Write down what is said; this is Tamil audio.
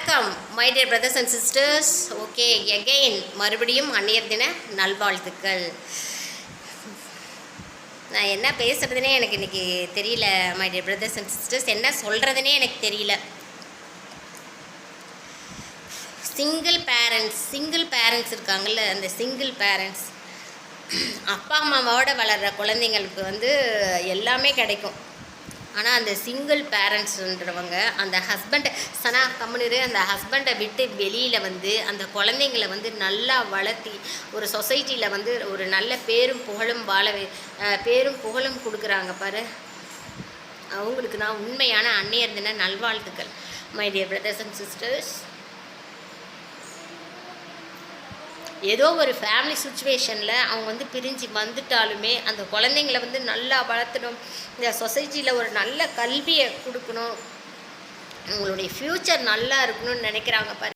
வணக்கம் my dear brothers and sisters. Okay, again மறுபடியும் அன்னையர் தின நல்வாழ்த்துக்கள். நான் என்ன பேசுகிறதுனே எனக்கு இன்றைக்கி தெரியல my dear brothers and sisters. என்ன சொல்கிறதுனே எனக்கு தெரியல. சிங்கிள் பேரண்ட்ஸ் இருக்காங்கள்ல, அந்த சிங்கிள் பேரண்ட்ஸ் அப்பா அம்மாவோட வளர்கிற குழந்தைங்களுக்கு எல்லாமே கிடைக்கும். ஆனால் அந்த சிங்கிள் பேரண்ட்ஸுன்றவங்க அந்த ஹஸ்பண்டை அந்த ஹஸ்பண்டை விட்டு வெளியில் அந்த குழந்தைங்களை நல்லா வளர்த்தி ஒரு சொசைட்டியில் ஒரு நல்ல பேரும் புகழும் கொடுக்குறாங்க பாரு. அவங்களுக்கு தான் உண்மையான அன்னையர் தின நல்வாழ்த்துக்கள் my dear brothers and sisters. ஏதோ ஒரு ஃபேமிலி சுச்சுவேஷனில் அவங்க பிரிஞ்சு வந்துட்டாலுமே அந்த குழந்தைங்கள நல்லா வளர்த்தணும், இந்த சொசைட்டியில் ஒரு நல்ல கல்வியை கொடுக்கணும், அவங்களுடைய ஃப்யூச்சர் நல்லா இருக்கணும்னு நினைக்கிறாங்க பாரு.